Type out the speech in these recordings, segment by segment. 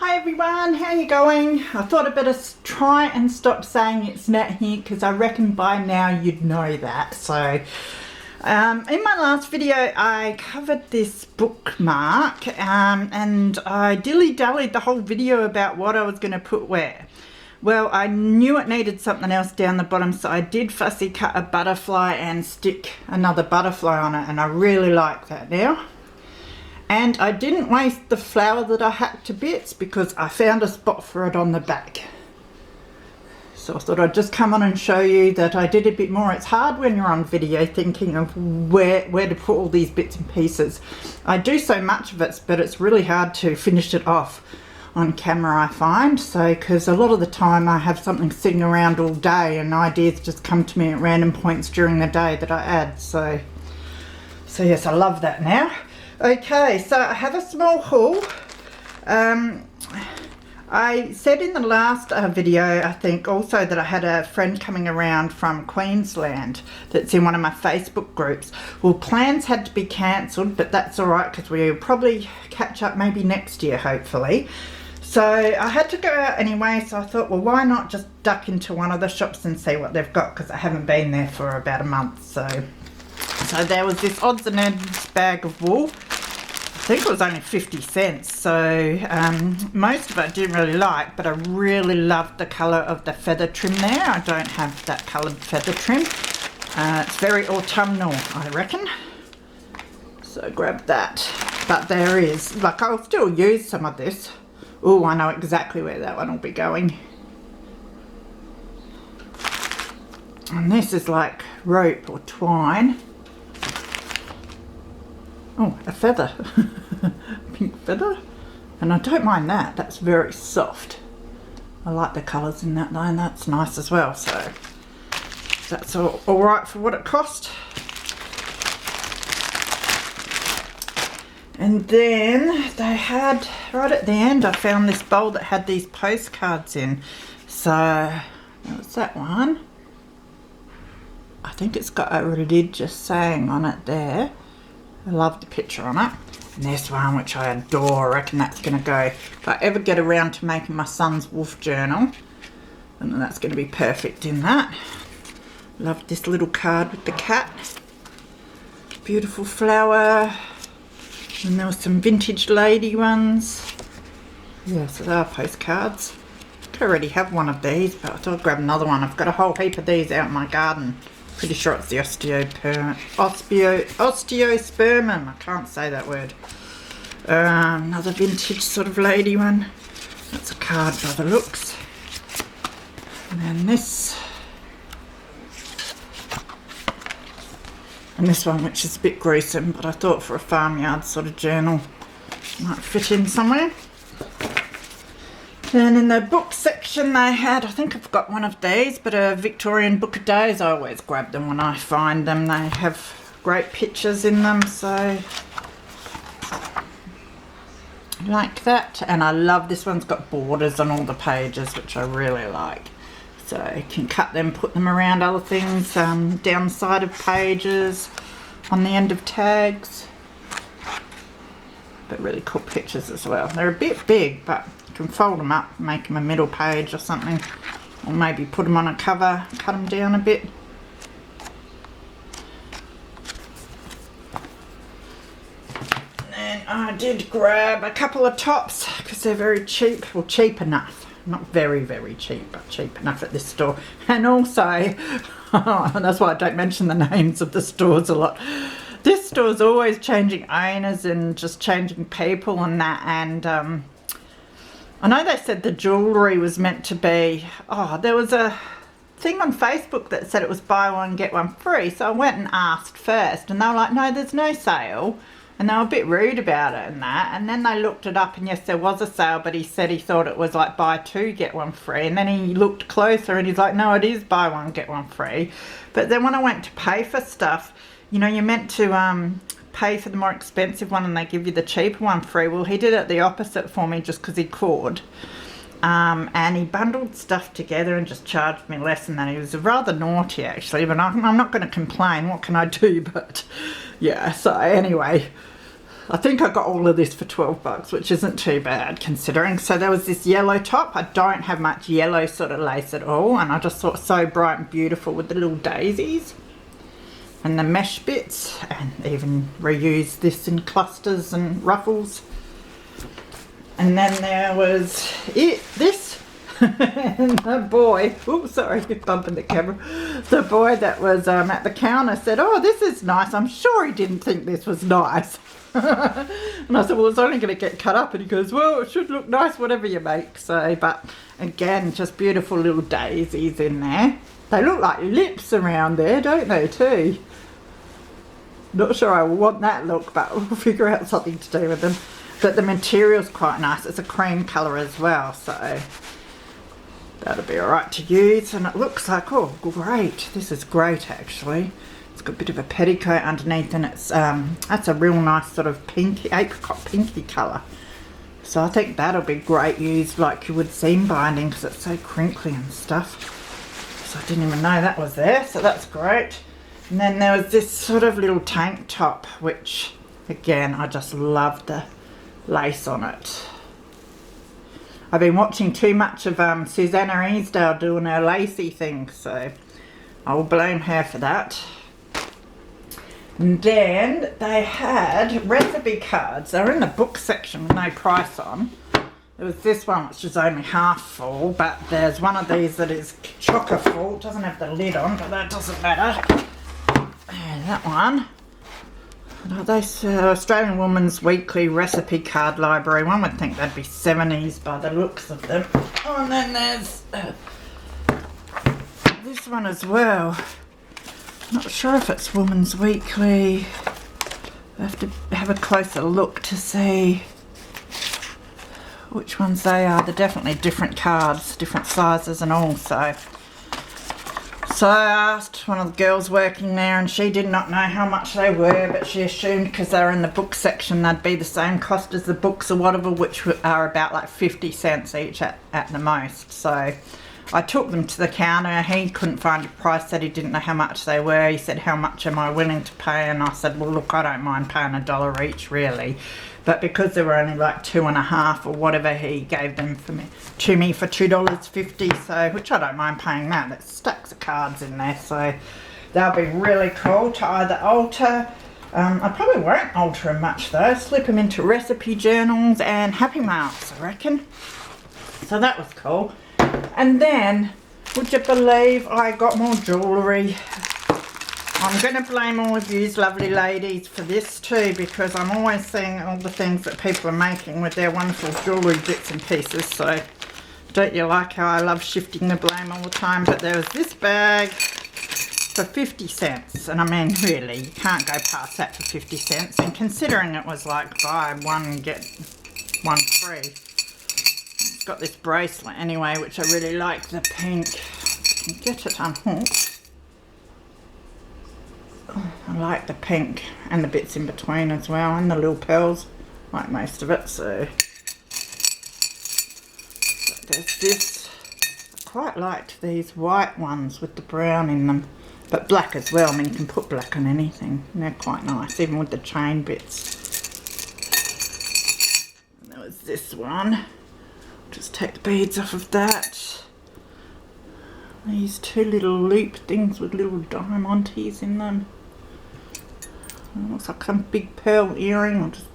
Hi everyone, how you going? I thought I'd better try and stop saying it's not here because I reckon by now you'd know that. So in my last video I covered this bookmark and I dilly-dallied the whole video about what I was going to put where. Well, I knew it needed something else down the bottom, so I did fussy cut a butterfly and stick another butterfly on it, and I really like that now. And I didn't waste the flower that I hacked to bits because I found a spot for it on the back. So I thought I'd just come on and show you that I did a bit more. It's hard when you're on video thinking of where to put all these bits and pieces. I do so much of it, but it's really hard to finish it off on camera, I find. So, because a lot of the time I have something sitting around all day and ideas just come to me at random points during the day that I add. So yes, I love that now. Okay, so I have a small haul. I said in the last video, I think also, that I had a friend coming around from Queensland that's in one of my Facebook groups. Well, plans had to be cancelled, but that's alright because we'll probably catch up maybe next year, hopefully. So I had to go out anyway, so I thought, well, why not just duck into one of the shops and see what they've got, because I haven't been there for about a month. So there was this odds and ends bag of wool. I think it was only 50 cents, so most of it I didn't really like, but I really loved the colour of the feather trim there. I don't have that coloured feather trim. It's very autumnal, I reckon. So grab that. But there is, like, I'll still use some of this. Oh, I know exactly where that one will be going. And this is like rope or twine. Oh, a feather. Pink feather. And I don't mind that. That's very soft. I like the colours in that line. That's nice as well. So that's all right for what it cost. And then they had, right at the end, I found this bowl that had these postcards in. So, what's that one? I think it's got a religious saying on it there. I love the picture on it. And this one, which I adore, I reckon that's going to go, if I ever get around to making my son's wolf journal, then that's going to be perfect in that. Love this little card with the cat. Beautiful flower. And there were some vintage lady ones. Yeah, so they are postcards. I already have one of these, but I thought I'd grab another one. I've got a whole heap of these out in my garden. Pretty sure it's the osteospermum. I can't say that word. Another vintage sort of lady one. That's a card by the looks. And then this. And this one, which is a bit gruesome, but I thought for a farmyard sort of journal might fit in somewhere. Then in the book section they had, I think I've got one of these, but a Victorian Book of Days. I always grab them when I find them. They have great pictures in them, so like that. And I love this one's got borders on all the pages, which I really like. So you can cut them, put them around other things, down the side of pages, on the end of tags. But really cool pictures as well. They're a bit big, but you can fold them up, make them a middle page or something. Or maybe put them on a cover, cut them down a bit. And I did grab a couple of tops because they're very cheap, well, cheap enough. Not very, very cheap, but cheap enough at this store. And also, that's why I don't mention the names of the stores a lot. This store's always changing owners and just changing people and that. And I know they said the jewellery was meant to be, there was a thing on Facebook that said it was buy one, get one free. So I went and asked first and they were like, no, there's no sale. And they were a bit rude about it and that. And then they looked it up and yes, there was a sale, but he said he thought it was like buy two, get one free. And then he looked closer and he's like, no, it is buy one, get one free. But then when I went to pay for stuff, you know, you're meant to pay for the more expensive one and they give you the cheaper one free. Well, he did it the opposite for me just because he could. And he bundled stuff together and just charged me less than that. He was rather naughty actually, but I'm not going to complain. What can I do? But yeah, so anyway, I think I got all of this for 12 bucks, which isn't too bad considering. So there was this yellow top. I don't have much yellow sort of lace at all, and I just thought so bright and beautiful with the little daisies and the mesh bits, and even reused this in clusters and ruffles. And then there was this and the boy, oh sorry, bumping the camera, the boy that was at the counter said, oh, this is nice. I'm sure he didn't think this was nice. And I said, well, it's only going to get cut up. And he goes, well, it should look nice whatever you make. So, but again, just beautiful little daisies in there. They look like lips around there, don't they, too? Not sure I want that look, but we'll figure out something to do with them. But the material's quite nice. It's a cream colour as well, so that'll be alright to use. And it looks like, oh, great. This is great, actually. It's got a bit of a petticoat underneath, and it's that's a real nice sort of pinky, apricot pinky colour. So I think that'll be great used like you would seam binding, because it's so crinkly and stuff. So I didn't even know that was there, so that's great. And then there was this sort of little tank top, which again, I just love the lace on it. I've been watching too much of Susanna Easdale doing her lacy thing, so I will blame her for that. And then they had recipe cards. They were in the book section with no price on. There was this one which is only half full, but there's one of these that is chocker full. It doesn't have the lid on, but that doesn't matter. And that one. This Australian Woman's Weekly Recipe Card Library. One would think they'd be 70s by the looks of them. Oh, and then there's this one as well. Not sure if it's Woman's Weekly. I have to have a closer look to see which ones they are. They're definitely different cards, different sizes and all. So I asked one of the girls working there, and she did not know how much they were, but she assumed because they were in the book section they'd be the same cost as the books or whatever, which are about like 50 cents each at the most. So I took them to the counter. He couldn't find a price, said he didn't know how much they were. He said, how much am I willing to pay? And I said, well, look, I don't mind paying $1 each really, but because they were only like 2.5 or whatever, he gave them to me for $2.50, so, which I don't mind paying that. There's stacks of cards in there, so they'll be really cool to either alter. I probably won't alter them much though. Slip them into recipe journals and happy mails, I reckon. So that was cool. And then, would you believe I got more jewellery? I'm going to blame all of you lovely ladies for this too, because I'm always seeing all the things that people are making with their wonderful jewellery bits and pieces. So don't you like how I love shifting the blame all the time? But there was this bag for 50 cents, and I mean really, you can't go past that for 50 cents. And considering it was like buy one get one free, it's got this bracelet anyway, which I really like, the pink. You can get it unhooked. I like the pink and the bits in between as well, and the little pearls, like most of it. So there's this. I quite liked these white ones with the brown in them, but black as well. I mean, you can put black on anything, and they're quite nice, even with the chain bits. And there was this one. Just take the beads off of that. These two little loop things with little diamantes in them. It looks like some big pearl earring. I'll just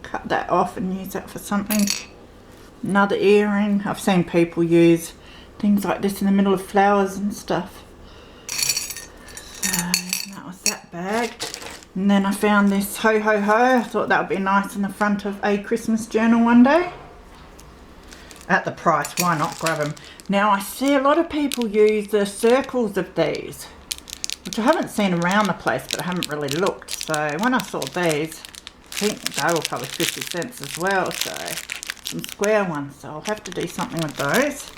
cut that off and use that for something. Another earring. I've seen people use things like this in the middle of flowers and stuff. So that was that bag. And then I found this ho ho ho. I thought that would be nice in the front of a Christmas journal one day. At the price, why not grab them? Now I see a lot of people use the circles of these, which I haven't seen around the place, but I haven't really looked. So when I saw these, I think they were probably 50 cents as well. So some square ones, so I'll have to do something with those.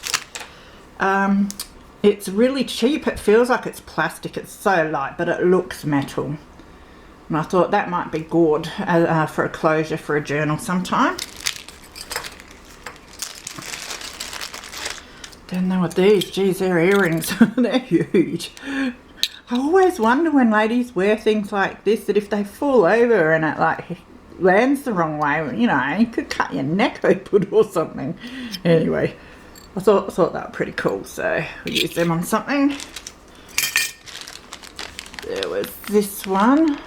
It's really cheap. It feels like it's plastic. It's so light, but it looks metal. And I thought that might be good for a closure for a journal sometime. Then there were these. Geez, they're earrings. They're huge. I always wonder when ladies wear things like this, that if they fall over and it like lands the wrong way, you know, you could cut your neck open or something. Anyway, I thought that was pretty cool, so we'll use them on something. There was this one,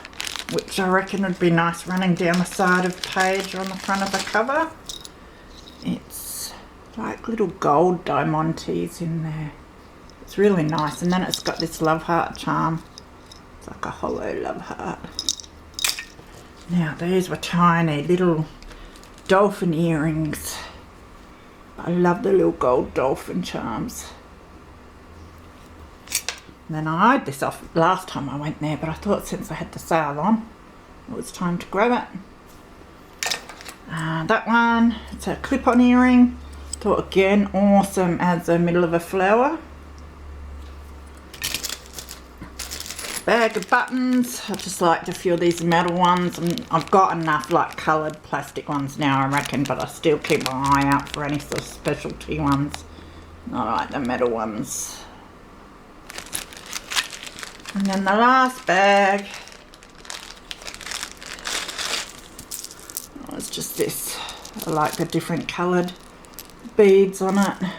which I reckon would be nice running down the side of the page or on the front of the cover. It's like little gold diamantes in there. It's really nice, and then it's got this love heart charm. It's like a hollow love heart. Now these were tiny little dolphin earrings. I love the little gold dolphin charms. And then I eyed this off last time I went there, but I thought since I had the sale on, it was time to grab it. That one, it's a clip-on earring. Thought again, awesome as the middle of a flower. Bag of buttons. I just liked a few of these metal ones, and I've got enough like coloured plastic ones now, I reckon, but I still keep my eye out for any sort of specialty ones. Not like the metal ones. And then the last bag, oh, it's just this. I like the different coloured beads on it.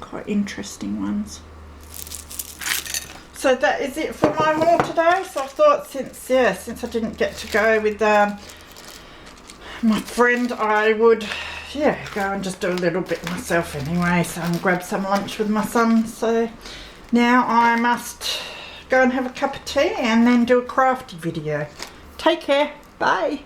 Quite interesting ones. So that is it for my haul today. So I thought since I didn't get to go with my friend, I would go and just do a little bit myself anyway. So I'm grab some lunch with my son. So now I must go and have a cup of tea and then do a crafty video. Take care. Bye.